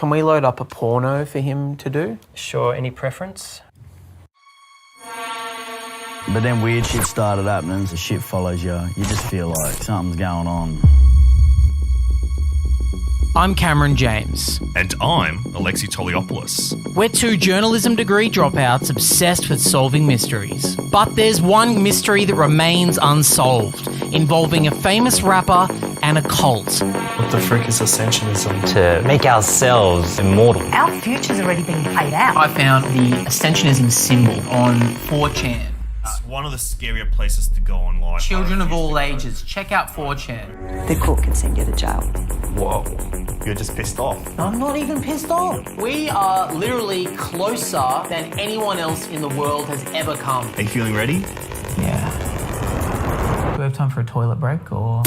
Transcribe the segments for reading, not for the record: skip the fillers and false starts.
Can we load up a porno for him to do? Sure, any preference? But then weird shit started happening, so shit follows you. You just feel like something's going on. I'm Cameron James. And I'm Alexi Toliopoulos. We're two journalism degree dropouts obsessed with solving mysteries. But there's one mystery that remains unsolved, involving a famous rapper and a cult. What the frick is Ascensionism? To make ourselves immortal. Our future's already being played out. I found the Ascensionism symbol on 4chan. It's one of the scarier places to go online. Children of all ages, check out 4chan. The court can send you to jail. Whoa, you're just pissed off. I'm not even pissed off. We are literally closer than anyone else in the world has ever come. Are you feeling ready? Yeah. Do we have time for a toilet break or...?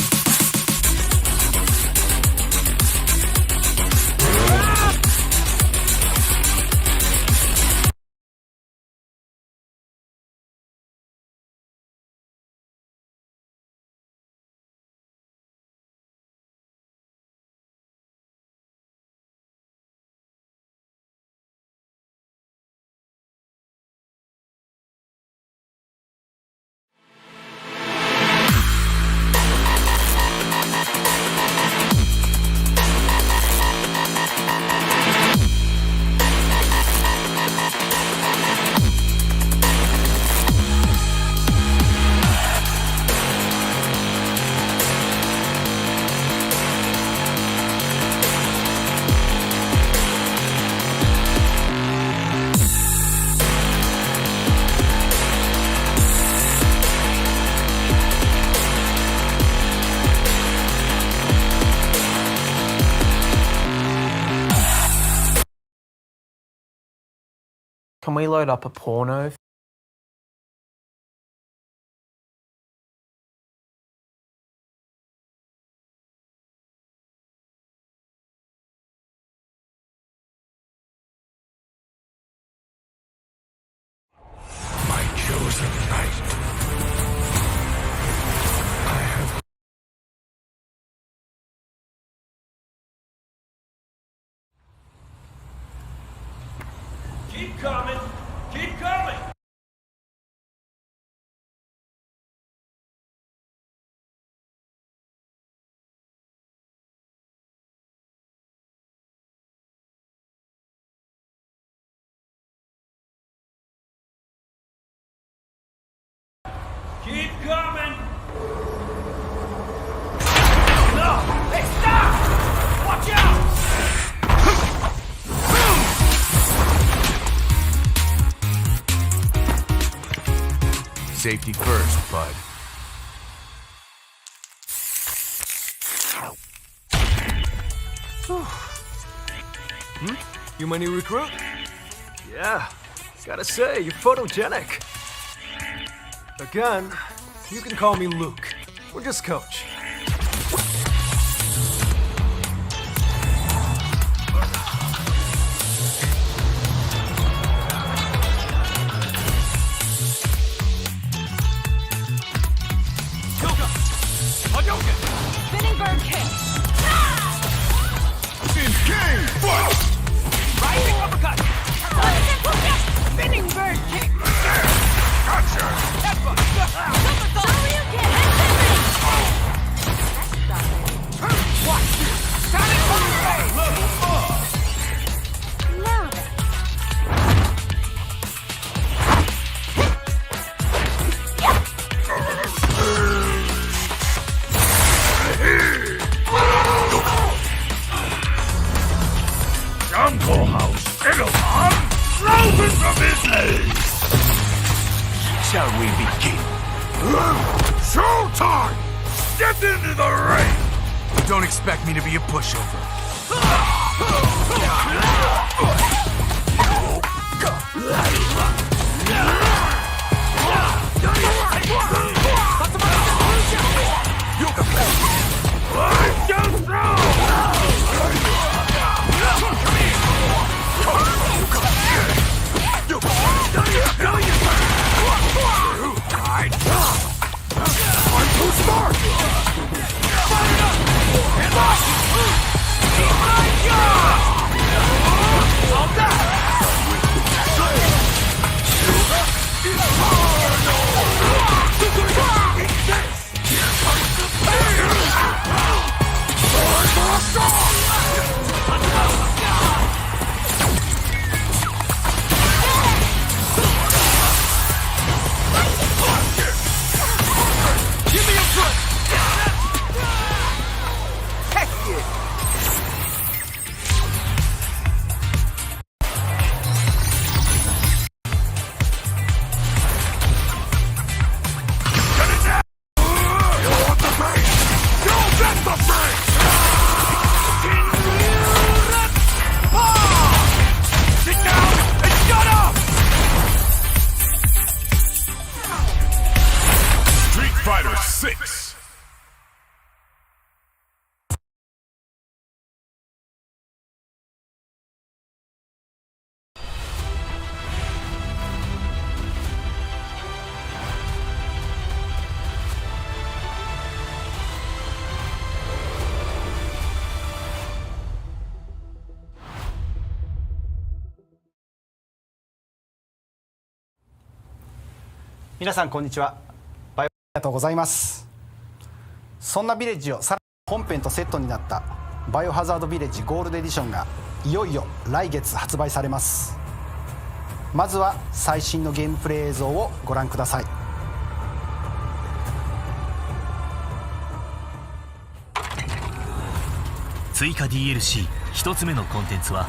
Can we load up a porno? My chosen knight. I have... Keep coming! Keep coming! Keep coming! No! Hey, stop! Watch out! Safety first, bud. You my new recruit? Yeah, gotta say, you're photogenic. Again, you can call me Luke, or just Coach. Spinning bird kick. Rising uppercut! Spinning bird kick. Gotcha! Watch this. Sonic Boom Ray! Level up! Now then. Jungle House, Edelman, frozen for business! Shall we begin? Showtime! Get into the ring! Don't expect me to be a pushover. I'm just strong! I'm too smart! Fire it up! Sit down and shut up! Street Fighter 6.皆さんこんにちは。バイオありがとうございます。そんなビレッジをさらに本編とセットになったバイオハザードビレッジゴールドエディションがいよいよ来月発売されます。まずは最新のゲームプレイ映像をご覧ください。追加 DLC 一つ目のコンテンツは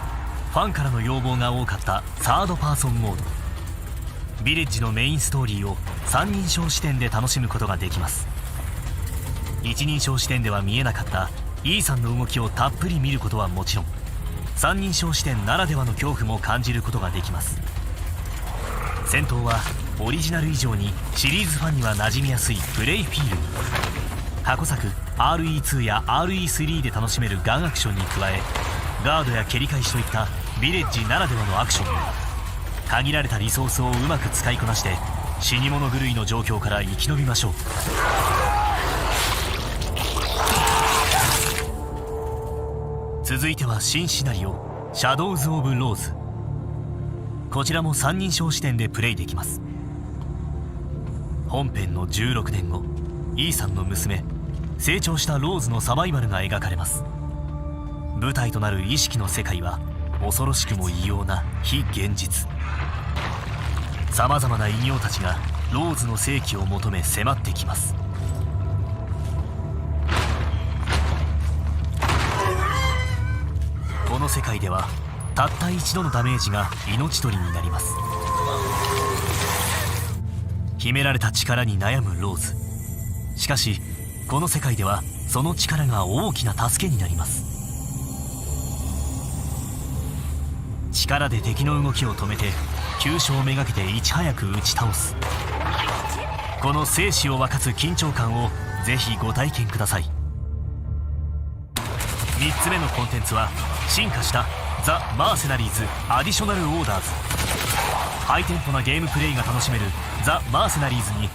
ファンからの要望が多かったサードパーソンモード。ビレッジのメインストーリーを三人称視点で楽しむことができます。一人称視点では見えなかったイーさんの動きをたっぷり見ることはもちろん、三人称視点ならではの恐怖も感じることができます。戦闘はオリジナル以上にシリーズファンには馴染みやすいプレイフィールに、過去作 RE2 や RE3 で楽しめるガンアクションに加え、ガードや蹴り返しといったビレッジならではのアクションも、限られたリソースをうまく使いこなして死に物狂いの状況から生き延びましょう。続いては新シナリオシャドウズ・オブ・ローズ。こちらも三人称視点でプレイできます。本編の16年後、イーさんの娘、成長したローズのサバイバルが描かれます。舞台となる意識の世界は恐ろしくも異様な非現実。さまざまな異形たちがローズの生気を求め迫ってきます。この世界ではたった一度のダメージが命取りになります。秘められた力に悩むローズ。しかしこの世界ではその力が大きな助けになります。力で敵の動きを止めて急所をめがけていち早く打ち倒す。この生死を分かつ緊張感をぜひご体験ください。3つ目のコンテンツは進化したザ・マーセナリーズ・アディショナル・オーダーズ。ハイテンポなゲームプレイが楽しめるザ・マーセナリーズに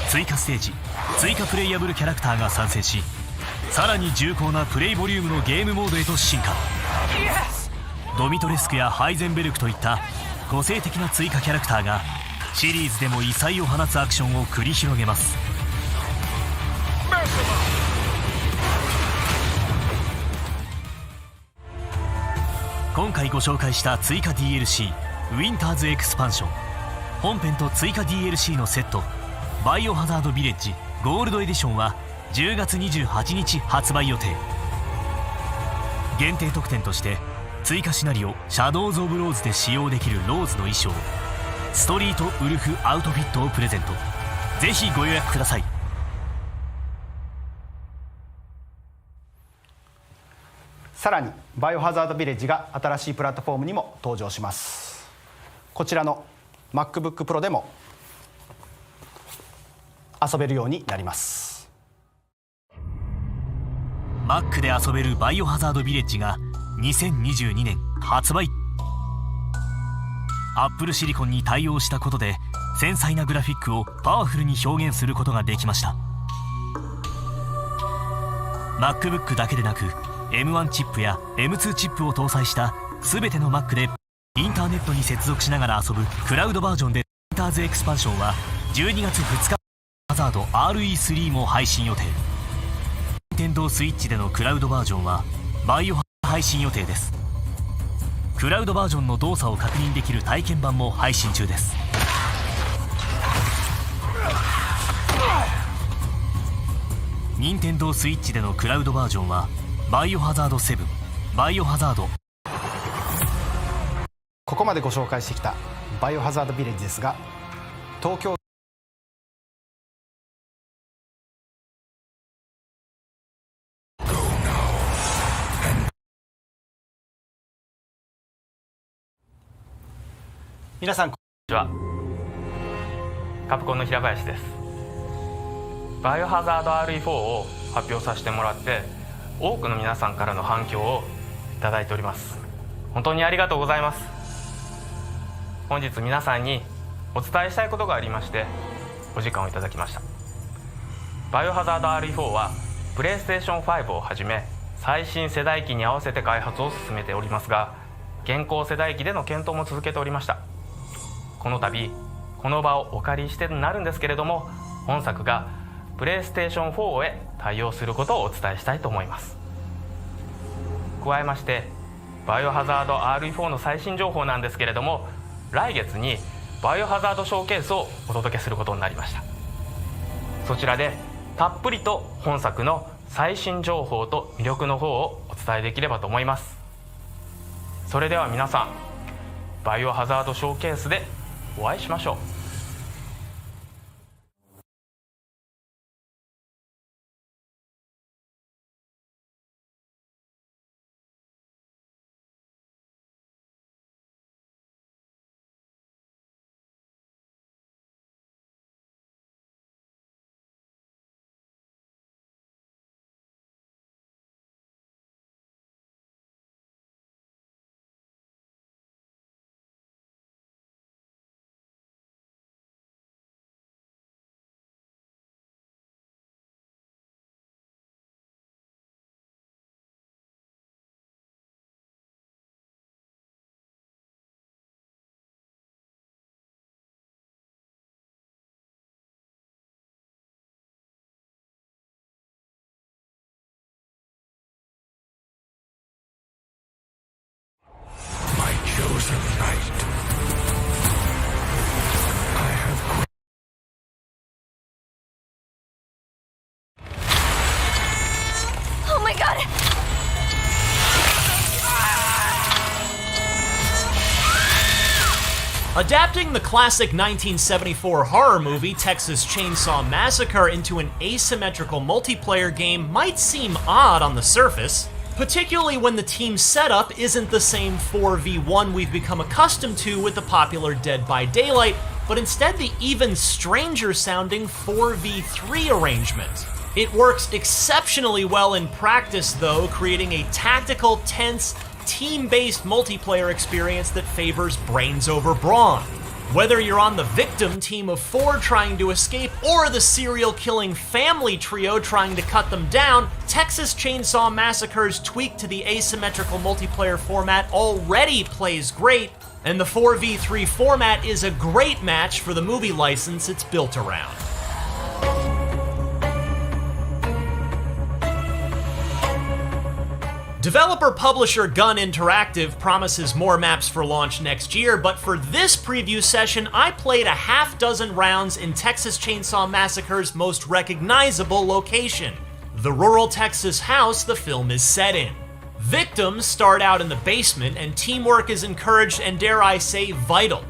追加ステージ、追加プレイヤブルキャラクターが参戦し、さらに重厚なプレイボリュームのゲームモードへと進化。ドミトレスクやハイゼンベルクといった個性的な追加キャラクターがシリーズでも異彩を放つアクションを繰り広げます。今回ご紹介した追加 DLC ウィンターズエクスパンション、本編と追加 DLC のセットバイオハザードビレッジゴールドエディションは10月28日発売予定。限定特典として追加シナリオシャドウズ・オブ・ローズで使用できるローズの衣装ストリートウルフアウトフィットをプレゼント。ぜひご予約ください。さらにバイオハザードビレッジが新しいプラットフォームにも登場します。こちらの MacBook Pro でも遊べるようになります。 Mac で遊べるバイオハザードビレッジが2022年発売。 Apple シリコンに対応したことで繊細なグラフィックをパワフルに表現することができました。 MacBook だけでなく M1 チップや M2 チップを搭載した全ての Mac でインターネットに接続しながら遊ぶクラウドバージョンでウィンターズエクスパンションは12月2日ハザード RE3 も配信予定。 Nintendo Switch でのクラウドバージョンはバイオハ配信予定です。クラウドバージョンの動作を確認できる体験版も配信中です。Nintendo Switch でのクラウドバージョンはバイオハザード7、バイオハザード。ここまでご紹介してきたバイオハザードビレッジですが、東京皆さんこんにちは。カプコンの平林です。バイオハザード RE4 を発表させてもらって多くの皆さんからの反響をいただいております。本当にありがとうございます。本日皆さんにお伝えしたいことがありましてお時間をいただきました。バイオハザード RE4 はプレイステーション5をはじめ最新世代機に合わせて開発を進めておりますが、現行世代機での検討も続けておりました。この度この場をお借りしてなるんですけれども、本作がプレイステーション4へ対応することをお伝えしたいと思います。加えましてバイオハザード RE4 の最新情報なんですけれども、来月にバイオハザードショーケースをお届けすることになりました。そちらでたっぷりと本作の最新情報と魅力の方をお伝えできればと思います。それでは皆さん、バイオハザードショーケースでお会いしましょう。Chosen knight. I have. Oh my god! Adapting the classic 1974 horror movie Texas Chainsaw Massacre into an asymmetrical multiplayer game might seem odd on the surface, particularly when the team setup isn't the same 4v1 we've become accustomed to with the popular Dead by Daylight, but instead the even stranger sounding 4v3 arrangement. It works exceptionally well in practice though, creating a tactical, tense, team-based multiplayer experience that favors brains over brawn. Whether you're on the victim team of 4 trying to escape or the serial-killing family trio trying to cut them down, Texas Chainsaw Massacre's tweak to the asymmetrical multiplayer format already plays great, and the 4v3 format is a great match for the movie license it's built around. Developer-publisher Gun Interactive promises more maps for launch next year, but for this preview session, I played a half dozen rounds in Texas Chainsaw Massacre's most recognizable location, the rural Texas house the film is set in. Victims start out in the basement, and teamwork is encouraged and, dare I say, vital.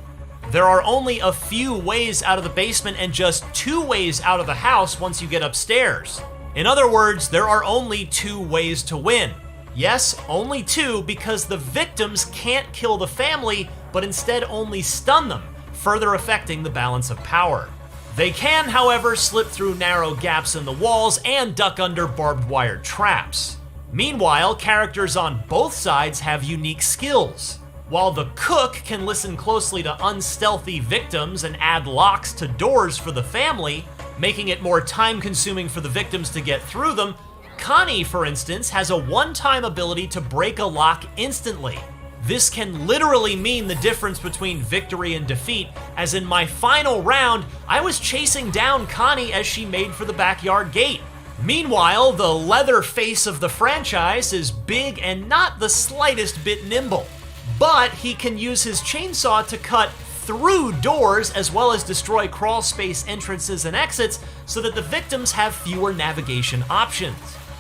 There are only a few ways out of the basement and just 2 ways out of the house once you get upstairs. In other words, there are only 2 ways to win. Yes, only 2, because the victims can't kill the family, but instead only stun them, further affecting the balance of power. They can, however, slip through narrow gaps in the walls and duck under barbed wire traps. Meanwhile, characters on both sides have unique skills. While the cook can listen closely to unstealthy victims and add locks to doors for the family, making it more time-consuming for the victims to get through them, Connie, for instance, has a one-time ability to break a lock instantly. This can literally mean the difference between victory and defeat, as in my final round, I was chasing down Connie as she made for the backyard gate. Meanwhile, the leather face of the franchise is big and not the slightest bit nimble. But he can use his chainsaw to cut through doors as well as destroy crawl space entrances and exits so that the victims have fewer navigation options.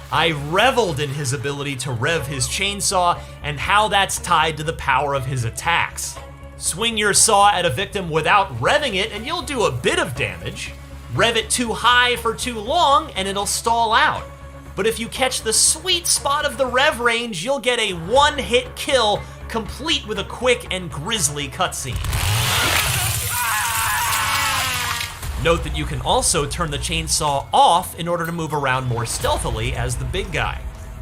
I reveled in his ability to rev his chainsaw and how that's tied to the power of his attacks. Swing your saw at a victim without revving it and you'll do a bit of damage. Rev it too high for too long and it'll stall out. But if you catch the sweet spot of the rev range, you'll get a one-hit kill complete with a quick and grisly cutscene. Note that you can also turn the chainsaw off in order to move around more stealthily as the big guy.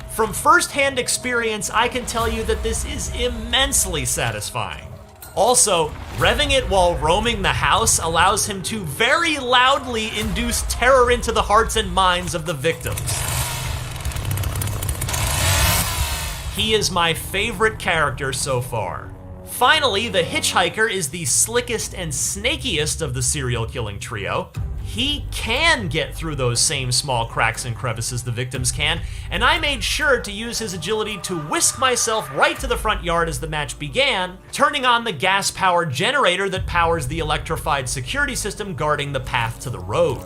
From first-hand experience, I can tell you that this is immensely satisfying. Also, revving it while roaming the house allows him to very loudly induce terror into the hearts and minds of the victims. He is my favorite character so far. Finally, the hitchhiker is the slickest and snakiest of the serial killing trio. He can get through those same small cracks and crevices the victims can, and I made sure to use his agility to whisk myself right to the front yard as the match began, turning on the gas-powered generator that powers the electrified security system guarding the path to the road.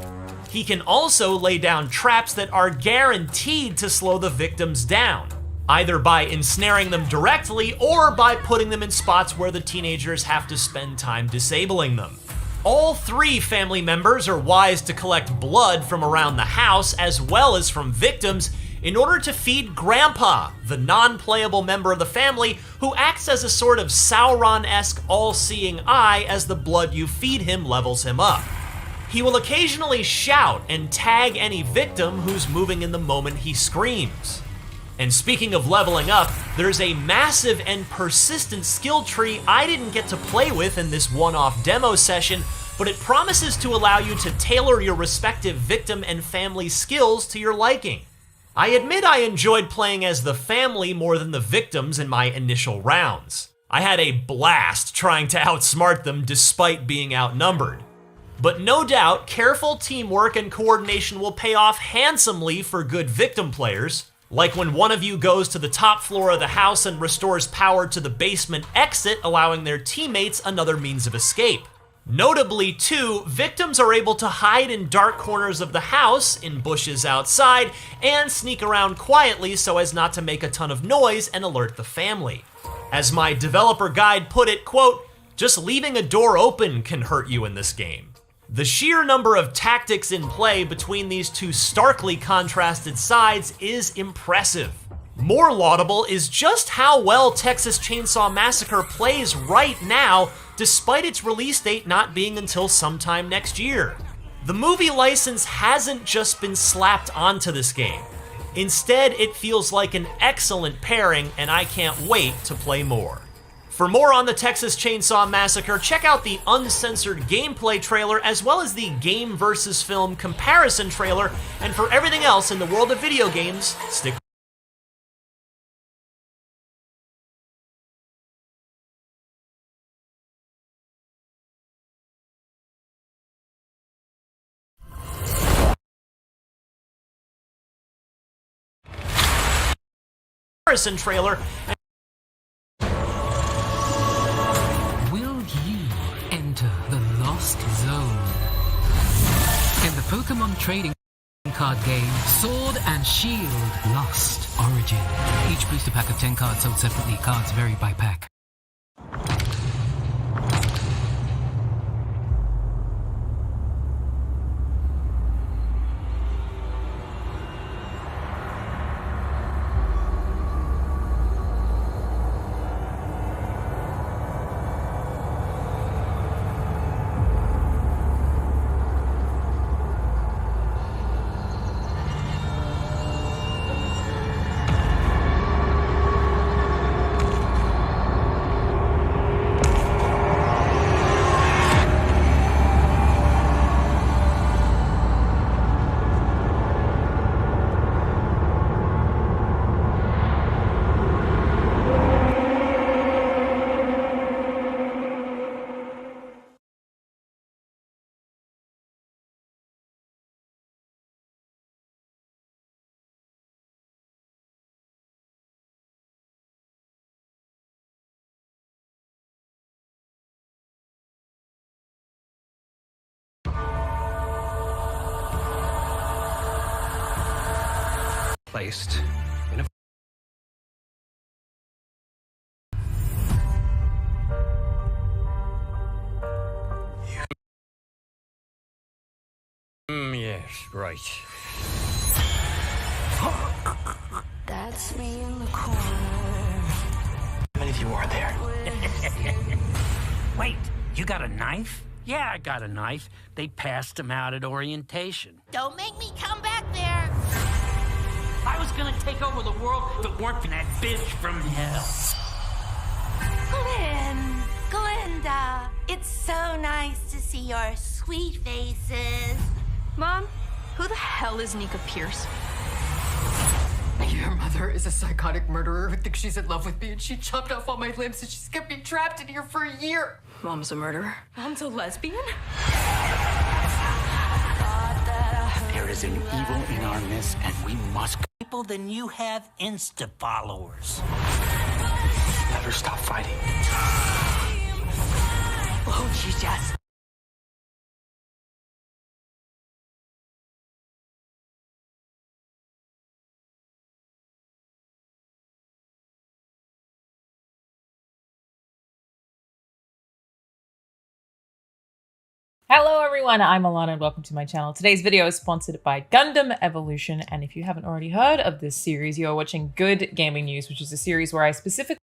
He can also lay down traps that are guaranteed to slow the victims down, either by ensnaring them directly or by putting them in spots where the teenagers have to spend time disabling them. All three family members are wise to collect blood from around the house as well as from victims in order to feed Grandpa, the non-playable member of the family who acts as a sort of Sauron-esque all-seeing eye as the blood you feed him levels him up. He will occasionally shout and tag any victim who's moving in the moment he screams. And speaking of leveling up, there's a massive and persistent skill tree I didn't get to play with in this one-off demo session, but it promises to allow you to tailor your respective victim and family skills to your liking. I admit I enjoyed playing as the family more than the victims in my initial rounds. I had a blast trying to outsmart them despite being outnumbered. But no doubt, careful teamwork and coordination will pay off handsomely for good victim players. Like when one of you goes to the top floor of the house and restores power to the basement exit, allowing their teammates another means of escape. Notably, too, victims are able to hide in dark corners of the house, in bushes outside, and sneak around quietly so as not to make a ton of noise and alert the family. As my developer guide put it, quote, "Just leaving a door open can hurt you in this game." The sheer number of tactics in play between these two starkly contrasted sides is impressive. More laudable is just how well Texas Chainsaw Massacre plays right now, despite its release date not being until sometime next year. The movie license hasn't just been slapped onto this game. Instead, it feels like an excellent pairing, and I can't wait to play more. For more on the Texas Chainsaw Massacre, check out the uncensored gameplay trailer as well as the game versus film comparison trailer, and for everything else in the world of video games, stick comparison trailer. The Lost Zone. In the Pokemon trading card game, Sword and Shield Lost Origin. Each booster pack of 10 cards sold separately. Cards vary by pack. Placed in a yes, right. That's me in the corner. believe you are there. Wait, you got a knife? Yeah, I got a knife. They passed them out at orientation. Don't make me come back there. I was gonna take over the world if it weren't for that bitch from hell. Glinda, it's so nice to see your sweet faces. Mom, who the hell is Nika Pierce? Your mother is a psychotic murderer who thinks she's in love with me, and she chopped off all my limbs, and she's kept me trapped in here for a year. Mom's a murderer. Mom's a lesbian? There is an evil in our midst, and we must... People than you have Insta followers. Never stop fighting. Won't you just... Hello everyone, I'm Alana and welcome to my channel. Today's video is sponsored by Gundam Evolution, and if you haven't already heard of this series, you are watching Good Gaming News, which is a series where I specifically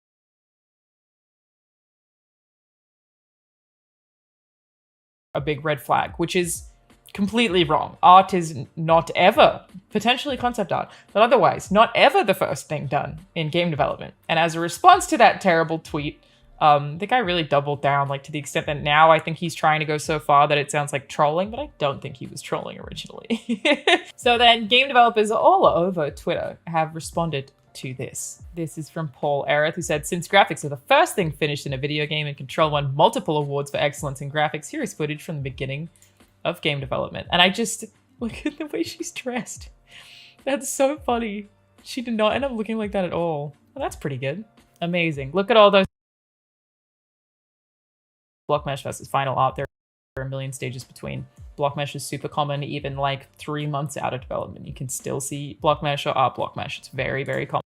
a big red flag, which is completely wrong. Art is not ever, potentially concept art, but otherwise not ever the first thing done in game development. And as a response to that terrible tweet, the guy really doubled down, like to the extent that now I think he's trying to go so far that it sounds like trolling, but I don't think he was trolling originally. So then game developers all over Twitter have responded to this. This is from Paul Erith, who said, since graphics are the first thing finished in a video game and Control won multiple awards for excellence in graphics, here is footage from the beginning of game development. And I just, look at the way she's dressed. That's so funny. She did not end up looking like that at all. Well, that's pretty good. Amazing. Look at all those block mesh versus final art. There are a million stages between. Block mesh is super common, even like 3 months out of development. You can still see block mesh or art block mesh. It's very, very common.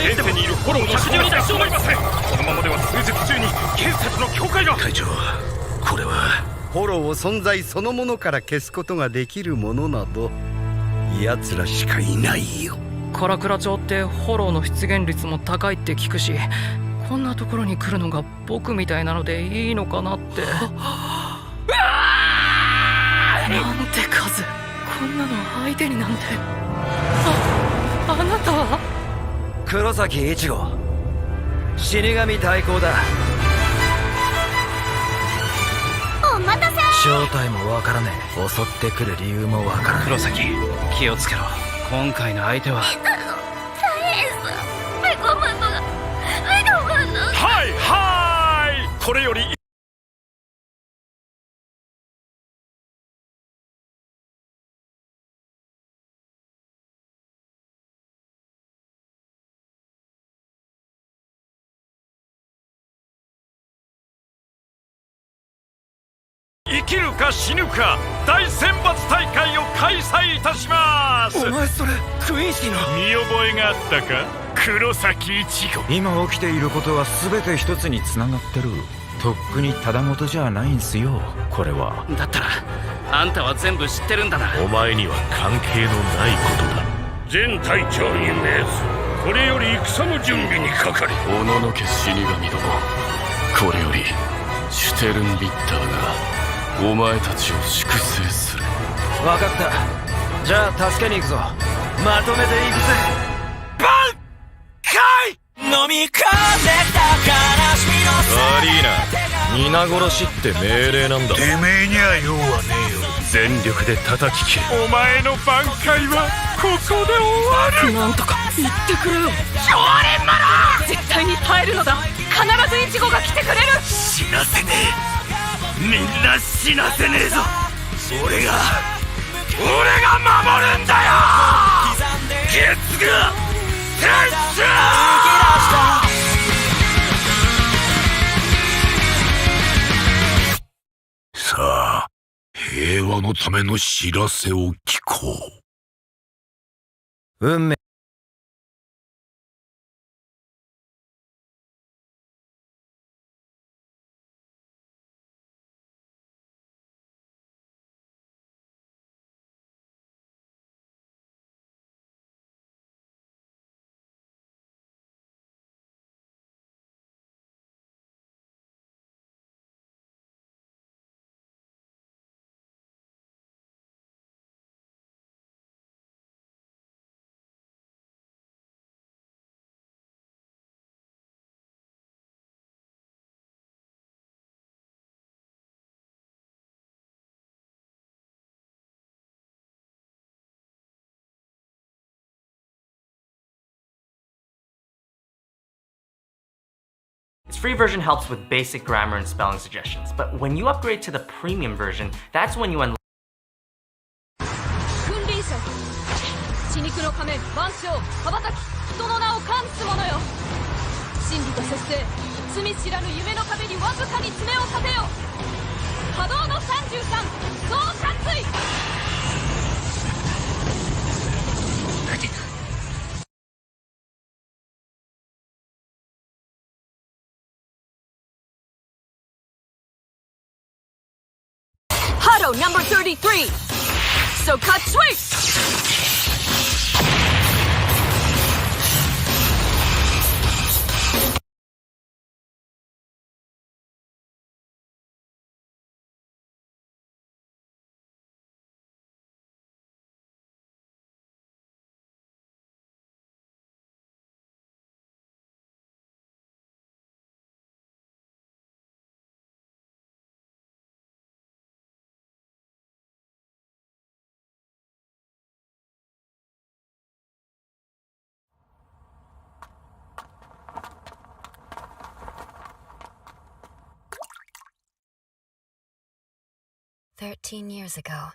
現世にいるフォローの指示を出しておりません。このままでは数日中に検察の境界が。隊長、これはフォローを存在そのものから消すことができるものなど奴らしかいないよ。唐倉町ってフォローの出現率も高いって聞くし、こんなところに来るのが僕みたいなのでいいのかなって。なんて数、こんなの相手になんて。あなたは黒崎一護、死神対抗だ。お待たせ。正体もわからねえ、襲ってくる理由もわからない。黒崎、気をつけろ。今回の相手ははいはい、これより生きるか死ぬか大選抜大会を開催いたします。お前それクイーンシーの見覚えがあったか、黒崎一護。今起きていることは全て一つにつながってる。とっくにただごとじゃないんすよ、これは。だったらあんたは全部知ってるんだな。お前には関係のないことだ。全隊長に命ず、これより戦の準備にかかり。おののけ死神ども、これよりシュテルンビッターがお前たちを粛清する。分かった。じゃあ助けに行くぞ。まとめて行くぜ。挽回。飲み込んでた悲しみの悪いな、皆殺しって命令なんだ。てめえには用はねえよ。全力で叩き切れ。お前の挽回はここで終わる。なんとか言ってくれよ。少年マラ絶対に耐えるのだ。必ずイチゴが来てくれる。死なせねえ。みんな死なせねえぞ。俺が守るんだよ。月が天使。さあ、平和のための知らせを聞こう。運命。Its free version helps with basic grammar and spelling suggestions, but when you upgrade to the premium version, that's when you unlock 君臨者血肉の仮面万象羽ばたき人の名を冠す者よ。真理と節制罪知らぬ夢の壁にわずかに爪を立てよ。波動の33総貫水。Hado number 33. So cut sweep. Years ago,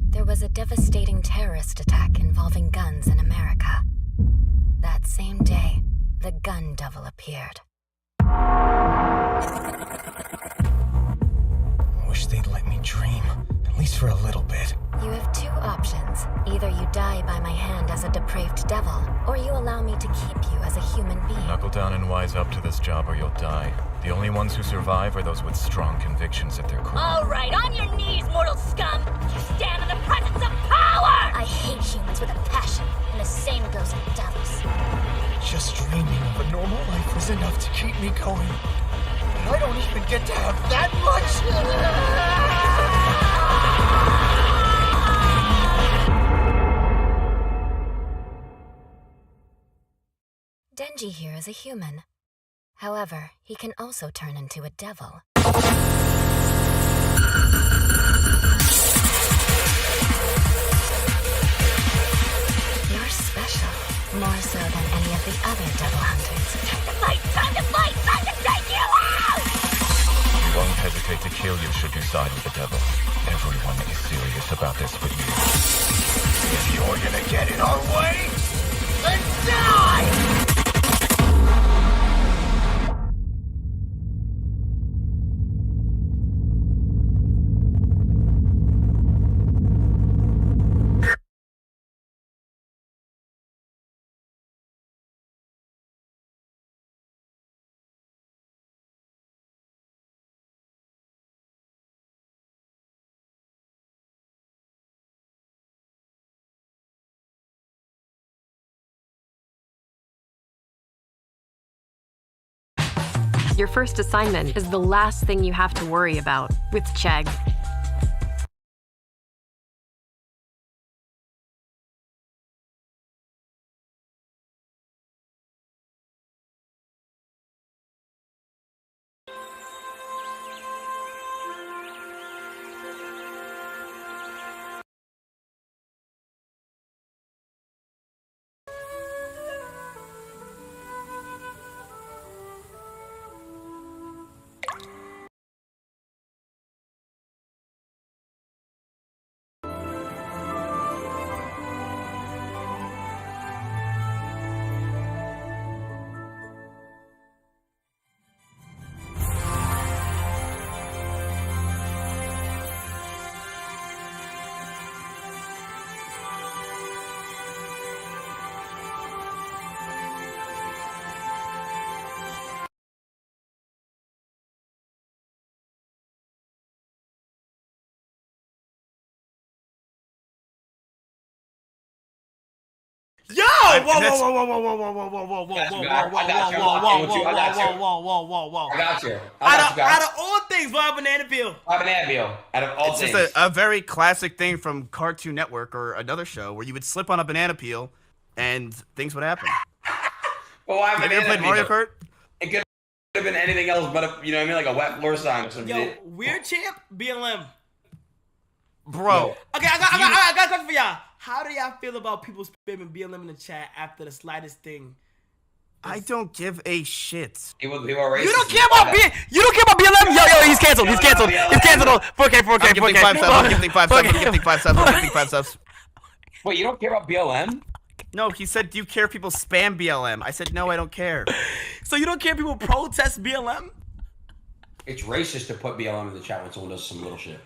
there was a devastating terrorist attack involving guns in America. That same day, the gun devil appeared. Wish they'd let me dream, at least for a little bit. You have two options. Either you die by my hand as a depraved devil, or you allow me to keep you as a human being. Knuckle down and wise up to this job or you'll die. The only ones who survive are those with strong convictions at their core. All right, on your knees, mortal scum. You stand in the presence of power. I hate humans with a passion, and the same goes with devils. Just dreaming of a normal life was enough to keep me going. But I don't even get to have that much. Denji here is a human. However, he can also turn into a devil. You're special, more so than any of the other devil hunters. Time to fight! Time to fight! Time to take you out! We won't hesitate to kill you should you side with the devil. Everyone is serious about this but you. If you're gonna get in our way, then die! Your first assignment is the last thing you have to worry about with Chegg. I got you. Out of all things, why banana peel? Why banana peel? Out of all it's things. just a very classic thing from Cartoon Network or another show where you would slip on a banana peel and things would happen. Well, why have you ever played Mario Kart? It could have been anything else but, you know what I mean, like a wet floor song or something. Yo, weird champ, BLM. Bro. Okay, I got a question for y'all. How do y'all feel about people spamming BLM in the chat after the slightest thing? I don't give a shit. You don't care about BLM? Yo, he's canceled. He's canceled. He's canceled. 4K. I'm gifting 5 subs. I'm gifting 5 subs. I'm gifting 5 subs. I'm gifting 5 subs. Wait, you don't care about BLM? No, he said, do you care if people spam BLM? I said, no, I don't care. So you don't care if people protest BLM? It's racist to put BLM in the chat when someone does some little shit.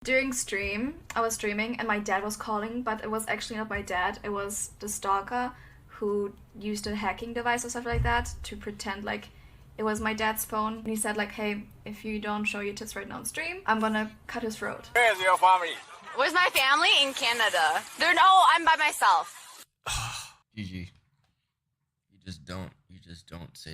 During stream, I was streaming and my dad was calling, but it was actually not my dad. It was the stalker who used a hacking device or stuff like that to pretend like it was my dad's phone. And he said like, hey, if you don't show your tits right now on stream, I'm gonna cut his throat. Where's your family? Where's my family? In Canada. I'm by myself. GG. You just don't say